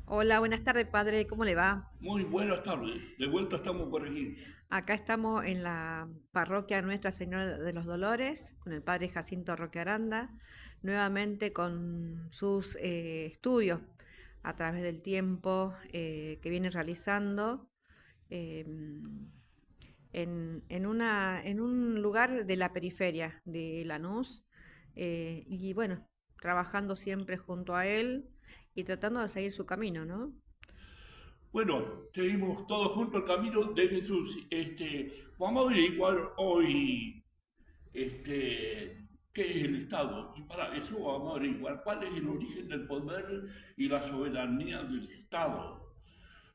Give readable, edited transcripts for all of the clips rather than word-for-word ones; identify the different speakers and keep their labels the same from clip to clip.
Speaker 1: Hola, buenas tardes, padre. ¿Cómo le va?
Speaker 2: Muy buenas tardes. De vuelta estamos por aquí.
Speaker 1: Acá estamos en la parroquia Nuestra Señora de los Dolores, con el padre Jacinto Roque Aranda, nuevamente con sus estudios a través del tiempo que viene realizando eh, en un lugar de la periferia de Lanús. Y bueno, trabajando siempre junto a él y tratando de seguir su camino, ¿no?
Speaker 2: Bueno, seguimos todos juntos el camino de Jesús. Vamos a averiguar hoy qué es el Estado. Y para eso vamos a averiguar cuál es el origen del poder y la soberanía del Estado.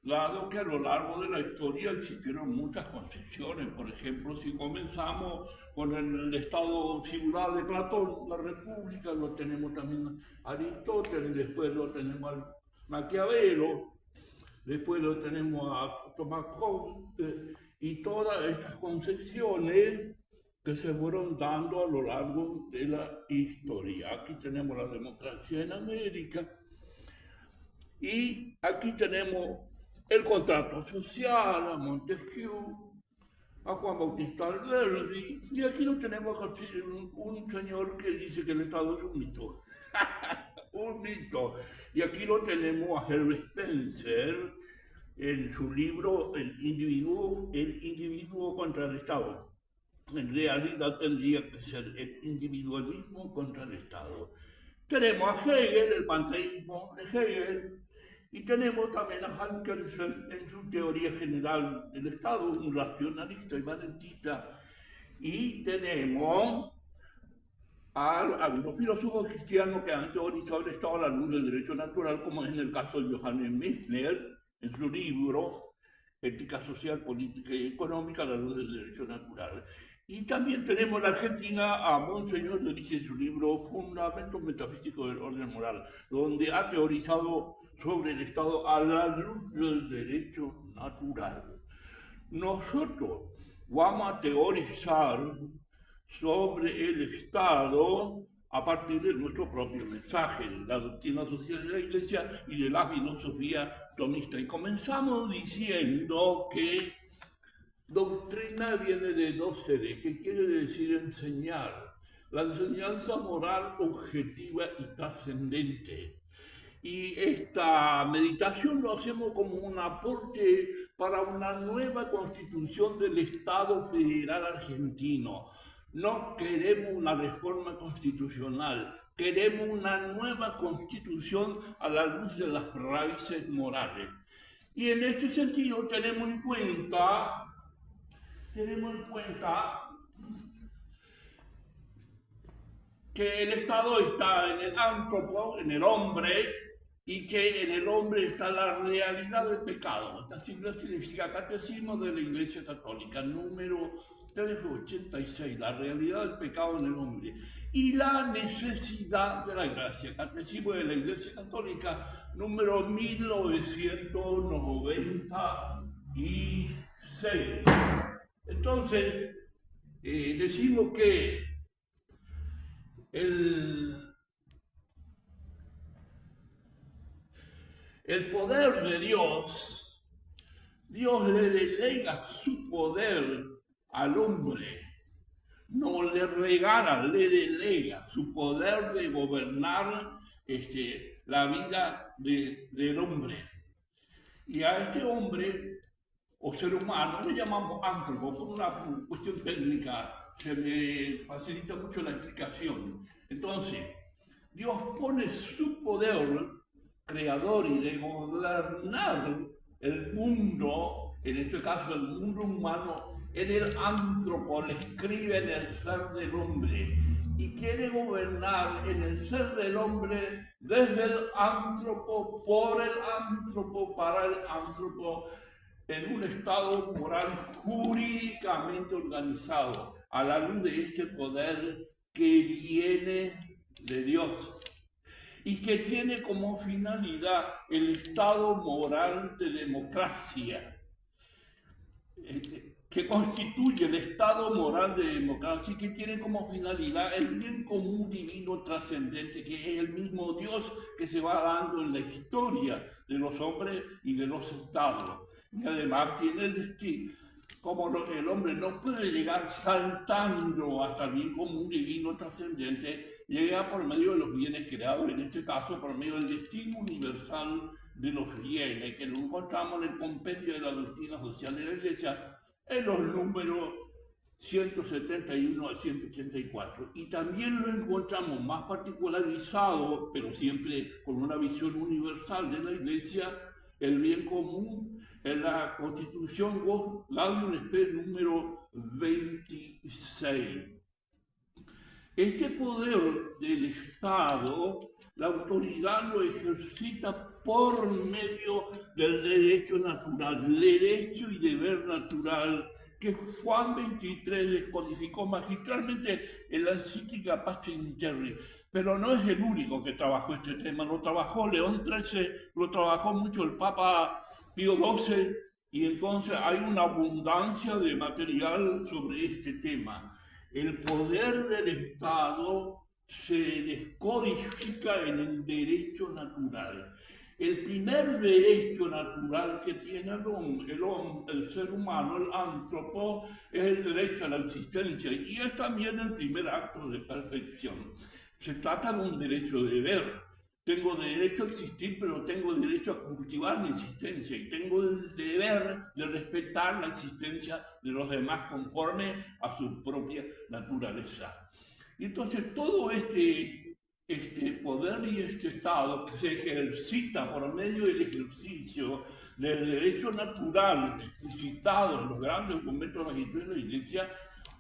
Speaker 2: Dado que a lo largo de la historia existieron muchas concepciones. Por ejemplo, si comenzamos con el Estado singular de Platón, la República, lo tenemos también a Aristóteles, después lo tenemos a Maquiavelo, después lo tenemos a Tomás Hobbes, y todas estas concepciones que se fueron dando a lo largo de la historia. Aquí tenemos la democracia en América y aquí tenemos el contrato social, a Montesquieu, a Juan Bautista Alberdi, y aquí lo tenemos a un señor que dice que el Estado es un mito. Un mito. Y aquí lo tenemos a Herbert Spencer en su libro el individuo contra el Estado. En realidad tendría que ser el individualismo contra el Estado. Tenemos a Hegel, el panteísmo de Hegel, y tenemos también a Hankelsen en su teoría general del Estado, un racionalista y valentista. Y tenemos a algunos filósofos cristianos que han teorizado el Estado a la luz del derecho natural, como es en el caso de Johannes Messner, en su libro Ética Social, Política y Económica a la luz del derecho natural. Y también tenemos en la Argentina a Monseñor que dice en su libro Fundamentos Metafísicos del Orden Moral, donde ha teorizado sobre el Estado a la luz del derecho natural. Nosotros vamos a teorizar sobre el Estado a partir de nuestro propio mensaje, de la doctrina social de la Iglesia y de la filosofía tomista. Y comenzamos diciendo que doctrina viene de docere, que quiere decir enseñar, la enseñanza moral objetiva y trascendente. Y esta meditación lo hacemos como un aporte para una nueva constitución del Estado Federal Argentino. No queremos una reforma constitucional, queremos una nueva constitución a la luz de las raíces morales. Y en este sentido tenemos en cuenta que el Estado está en el antropo, en el hombre, y que en el hombre está la realidad del pecado. Esta sigla significa Catecismo de la Iglesia Católica, número 386, la realidad del pecado en el hombre. Y la necesidad de la gracia, Catecismo de la Iglesia Católica, número 1996. Entonces, decimos que el, el poder de Dios, Dios le delega su poder al hombre, no le regala, le delega su poder de gobernar la vida del hombre. Y a este hombre o ser humano le llamamos antropo por una cuestión técnica, se me facilita mucho la explicación. Entonces, Dios pone su poder creador y de gobernar el mundo, en este caso el mundo humano, en el antropo, le escribe en el ser del hombre y quiere gobernar en el ser del hombre desde el antropo, por el antropo, para el antropo, en un estado moral jurídicamente organizado, a la luz de este poder que viene de Dios y que tiene como finalidad el estado moral de democracia. que constituye el estado moral de democracia y que tiene como finalidad el bien común divino trascendente, que es el mismo Dios que se va dando en la historia de los hombres y de los estados. Y además tiene el destino, como el hombre no puede llegar saltando hasta el bien común divino trascendente, llega por medio de los bienes creados, en este caso por medio del destino universal de los bienes, que lo encontramos en el compendio de la doctrina social de la Iglesia, en los números 171 a 184. Y también lo encontramos más particularizado, pero siempre con una visión universal de la Iglesia, el bien común, en la Constitución Gaudium Spes número 26. Este poder del Estado, la autoridad lo ejercita por medio del derecho natural, derecho y deber natural, que Juan XXIII descodificó magistralmente en la encíclica Pacem Terris. Pero no es el único que trabajó este tema, lo trabajó León XIII, lo trabajó mucho el Papa Pío XII, y entonces hay una abundancia de material sobre este tema. El poder del Estado se descodifica en el derecho natural. El primer derecho natural que tiene el ser humano, el antropo, es el derecho a la existencia y es también el primer acto de perfección. Se trata de un derecho de deber. Tengo derecho a existir, pero tengo derecho a cultivar mi existencia y tengo el deber de respetar la existencia de los demás conforme a su propia naturaleza. Y entonces todo este poder y este estado que se ejercita por medio del ejercicio del derecho natural explicitado en los grandes documentos magistrales de la Iglesia,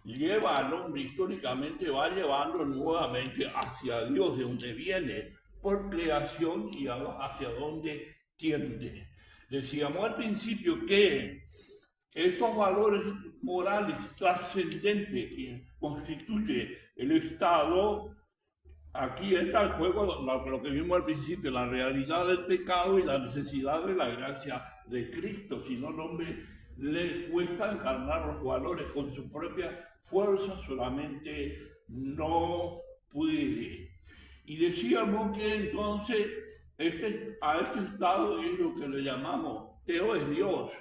Speaker 2: lleva al hombre históricamente, va llevando nuevamente hacia Dios, de donde viene por creación y hacia donde tiende. Decíamos al principio que estos valores morales trascendentes que constituye el Estado, aquí entra el juego lo que vimos al principio, la realidad del pecado y la necesidad de la gracia de Cristo. Si no, al hombre le cuesta encarnar los valores con su propia fuerza, solamente no puede. Y decíamos que entonces a este estado es lo que le llamamos, Teo es Dios,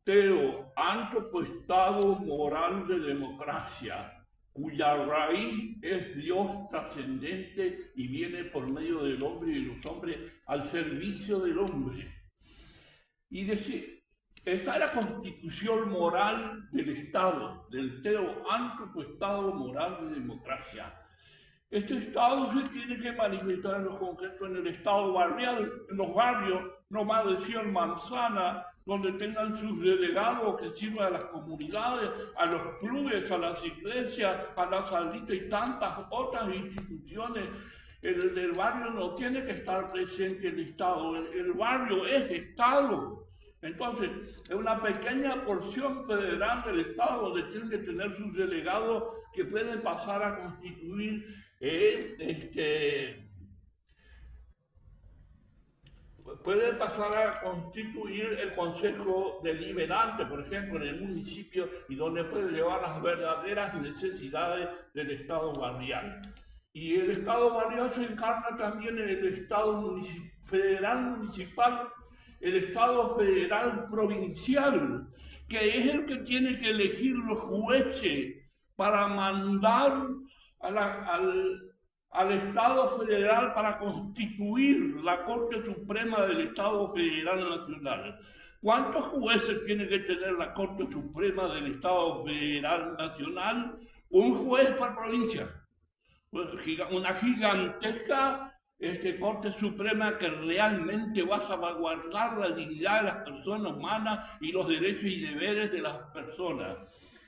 Speaker 2: Teo, antropo estado moral de democracia, cuya raíz es Dios trascendente y viene por medio del hombre y de los hombres al servicio del hombre. Y decir, esta es la constitución moral del Estado, del Teo, antropo estado moral de democracia. Este estado se tiene que manifestar en los concretos, en el estado barrial, en los barrios, no más de 100 manzanas, donde tengan sus delegados que sirvan a las comunidades, a los clubes, a las iglesias, a las salitas y tantas otras instituciones. El barrio no tiene que estar presente el Estado, el barrio es Estado. Entonces, es una pequeña porción federal del Estado donde tienen que tener sus delegados que pueden pasar a constituir puede pasar a constituir el Consejo Deliberante, por ejemplo, en el municipio, y donde puede llevar las verdaderas necesidades del Estado barrial. Y el Estado barrial se encarna también en el Estado federal municipal, el Estado federal provincial, que es el que tiene que elegir los jueces para mandar al Estado federal para constituir la Corte Suprema del Estado Federal Nacional. ¿Cuántos jueces tiene que tener la Corte Suprema del Estado Federal Nacional? Un juez por provincia. Una gigantesca Corte Suprema que realmente va a salvaguardar la dignidad de las personas humanas y los derechos y deberes de las personas.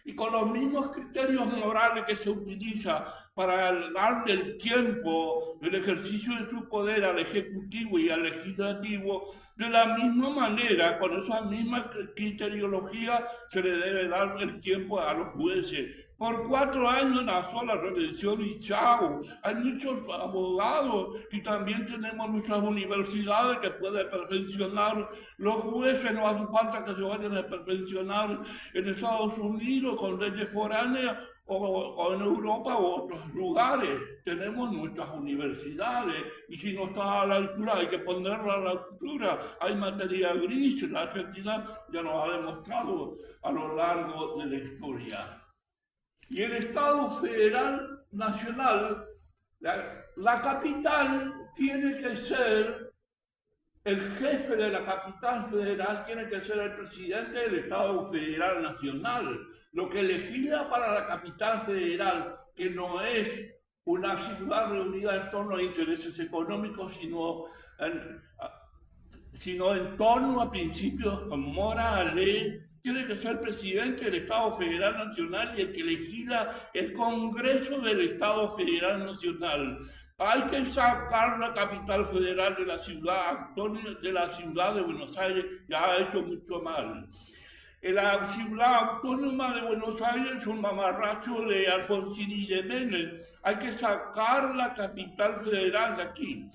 Speaker 2: Y con los mismos criterios morales que se utiliza para darle el tiempo del ejercicio de su poder al Ejecutivo y al Legislativo. De la misma manera, con esa misma criteriología, se le debe dar el tiempo a los jueces. Por 4 años una sola redención y chao. Hay muchos abogados y también tenemos nuestras universidades que pueden perfeccionar los jueces. No hace falta que se vayan a perfeccionar en Estados Unidos con leyes foráneas o en Europa u otros lugares. Tenemos nuestras universidades y si no está a la altura hay que ponerla a la altura. Hay materia gris, la Argentina ya nos ha demostrado a lo largo de la historia. Y el Estado Federal Nacional, la capital tiene que ser, el jefe de la capital federal tiene que ser el presidente del Estado Federal Nacional. Lo que legisla para la capital federal, que no es una ciudad reunida en torno a intereses económicos, sino en torno a principios morales, tiene que ser presidente del Estado Federal Nacional y el que legisla el Congreso del Estado Federal Nacional. Hay que sacar la capital federal de la ciudad de Buenos Aires, ya ha hecho mucho mal. La ciudad autónoma de Buenos Aires es un mamarracho de Alfonsín y de Menem. Hay que sacar la capital federal de aquí.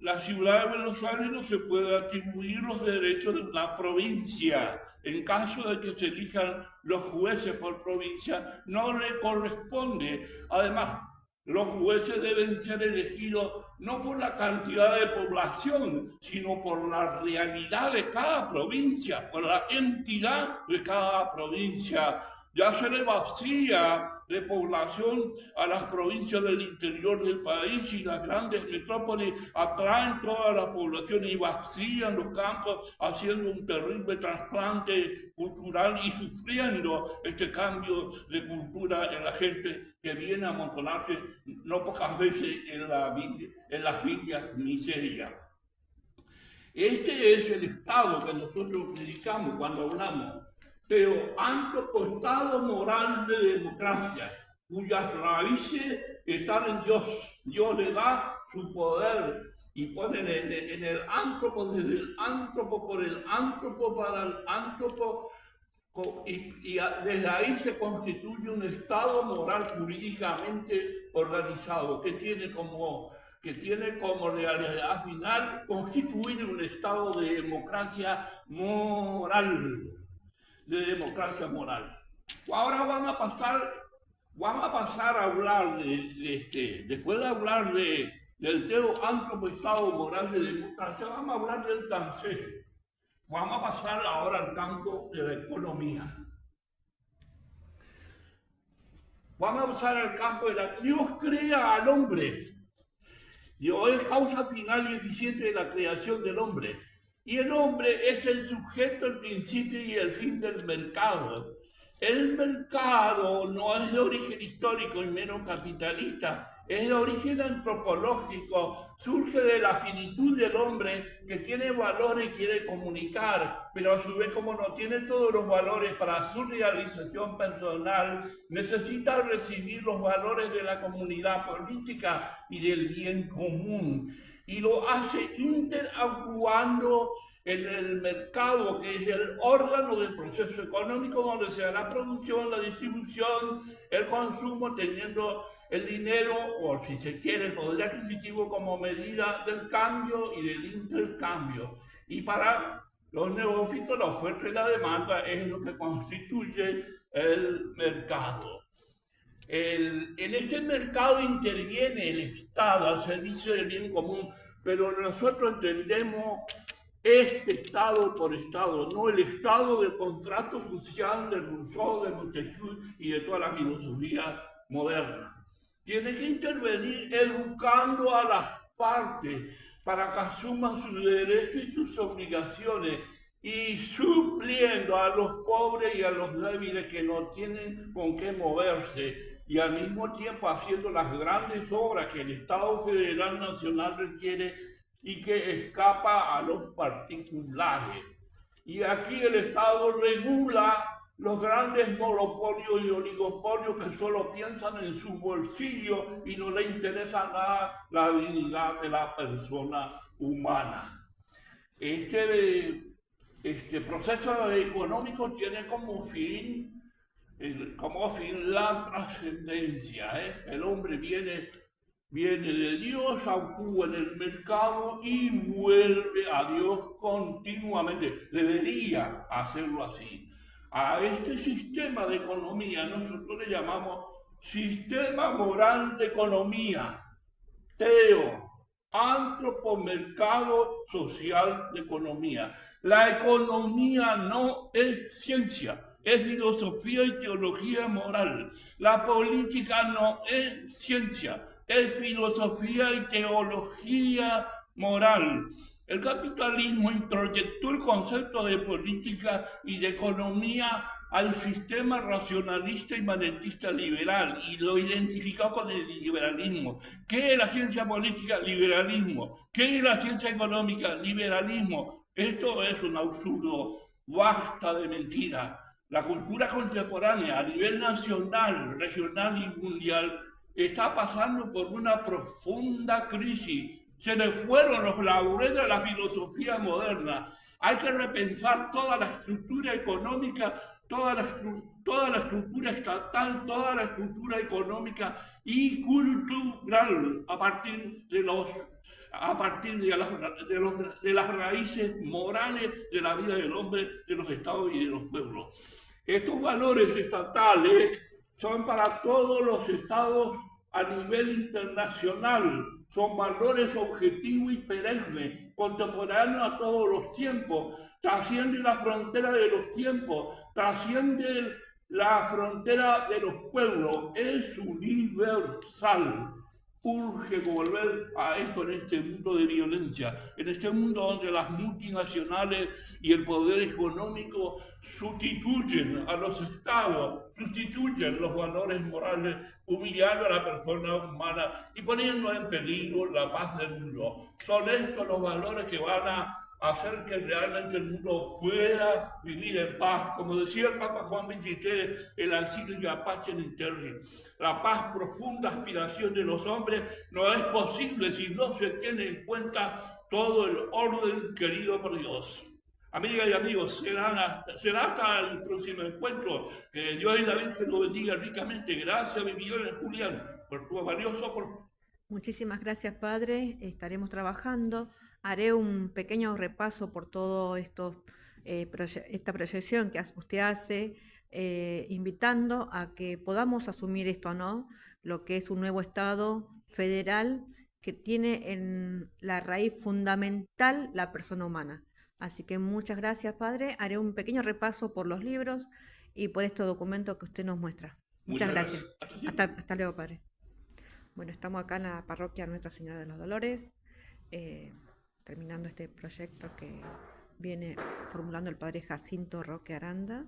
Speaker 2: La ciudad de Buenos Aires no se puede atribuir los derechos de una provincia. En caso de que se elijan los jueces por provincia, no le corresponde. Además, los jueces deben ser elegidos no por la cantidad de población, sino por la realidad de cada provincia, por la entidad de cada provincia. Ya se le vacía de población a las provincias del interior del país y las grandes metrópolis atraen toda la población y vacían los campos, haciendo un terrible trasplante cultural y sufriendo este cambio de cultura en la gente que viene a amontonarse no pocas veces en las villas miserias. Este es el Estado que nosotros predicamos cuando hablamos. Pero antropostado moral de democracia, cuyas raíces están en Dios. Dios le da su poder y ponen en el antropo, desde el antropo, por el antropo, para el antropo, y desde ahí se constituye un Estado moral jurídicamente organizado, que tiene como realidad final constituir un Estado de democracia moral. Ahora vamos a pasar a hablar después de hablar del teo antropo-estado moral de democracia, vamos a hablar del tancé. Vamos a pasar ahora al campo de la economía. Vamos a pasar al campo de la... Dios crea al hombre. Dios es causa final y eficiente de la creación del hombre. Y el hombre es el sujeto, el principio y el fin del mercado. El mercado no es de origen histórico y menos capitalista, es de origen antropológico, surge de la finitud del hombre que tiene valores y quiere comunicar, pero a su vez como no tiene todos los valores para su realización personal, necesita recibir los valores de la comunidad política y del bien común. Y lo hace interactuando en el mercado, que es el órgano del proceso económico donde se da la producción, la distribución, el consumo, teniendo el dinero, o si se quiere, el poder adquisitivo como medida del cambio y del intercambio. Y para los neófitos, la oferta y la demanda es lo que constituye el mercado. En este mercado interviene el Estado al servicio del bien común, pero nosotros entendemos este Estado por Estado, no el Estado del contrato social de Rousseau, de Montesquieu y de toda la filosofía moderna. Tiene que intervenir educando a las partes para que asuman sus derechos y sus obligaciones y supliendo a los pobres y a los débiles que no tienen con qué moverse, y al mismo tiempo haciendo las grandes obras que el Estado Federal Nacional requiere y que escapa a los particulares. Y aquí el Estado regula los grandes monopolios y oligopolios que solo piensan en su bolsillo y no le interesa nada la dignidad de la persona humana. Este proceso económico tiene como fin la trascendencia. El hombre viene de Dios, actúa en el mercado y vuelve a Dios continuamente. Debería hacerlo así. A este sistema de economía nosotros le llamamos sistema moral de economía, teo, antropomercado social de economía. La economía no es ciencia, es filosofía y teología moral. La política no es ciencia, es filosofía y teología moral. El capitalismo introyectó el concepto de política y de economía al sistema racionalista y manetista liberal y lo identificó con el liberalismo. ¿Qué es la ciencia política? Liberalismo. ¿Qué es la ciencia económica? Liberalismo. Esto es un absurdo, basta de mentira. La cultura contemporánea a nivel nacional, regional y mundial está pasando por una profunda crisis. Se le fueron los laureles a la filosofía moderna. Hay que repensar toda la estructura económica, toda la estructura estatal, toda la estructura económica y cultural a partir de las raíces morales de la vida del hombre, de los estados y de los pueblos. Estos valores estatales son para todos los estados a nivel internacional, son valores objetivos y perennes, contemporáneos a todos los tiempos, trascienden la frontera de los tiempos, trascienden la frontera de los pueblos, es universal. Urge volver a esto en este mundo de violencia, en este mundo donde las multinacionales y el poder económico sustituyen a los estados, sustituyen los valores morales, humillando a la persona humana y poniendo en peligro la paz del mundo. Son estos los valores que van a hacer que realmente el mundo pueda vivir en paz. Como decía el Papa Juan XXIII en la encíclica Pacem in Terris, la paz, profunda aspiración de los hombres, no es posible si no se tiene en cuenta todo el orden querido por Dios. Amigas y amigos, será hasta el próximo encuentro. Que Dios y la Virgen lo bendiga ricamente. Gracias, mi millones, Julián, por tu valioso aporte.
Speaker 1: Muchísimas gracias, Padre. Estaremos trabajando. Haré un pequeño repaso por todo esto, esta proyección que usted hace, invitando a que podamos asumir esto, ¿no? Lo que es un nuevo Estado federal que tiene en la raíz fundamental la persona humana. Así que muchas gracias, Padre. Haré un pequeño repaso por los libros y por estos documentos que usted nos muestra. Muchas gracias. Hasta luego, Padre. Bueno, estamos acá en la parroquia Nuestra Señora de los Dolores, terminando este proyecto que viene formulando el Padre Jacinto Roque Aranda.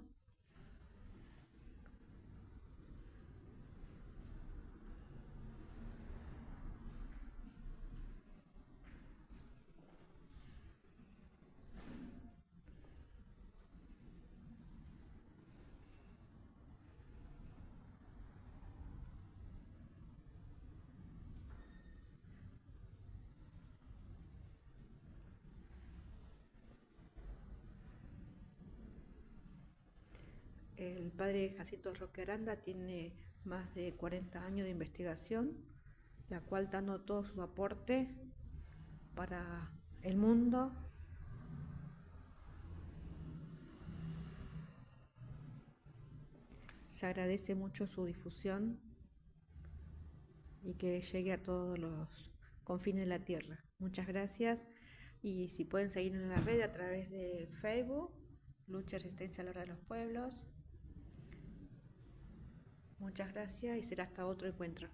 Speaker 1: El Padre Jacinto Roque Aranda tiene más de 40 años de investigación, la cual dando todo su aporte para el mundo. Se agradece mucho su difusión y que llegue a todos los confines de la tierra. Muchas gracias, y si pueden seguirnos en la red a través de Facebook, Lucha y Resistencia a la Hora de los Pueblos. Muchas gracias y será hasta otro encuentro.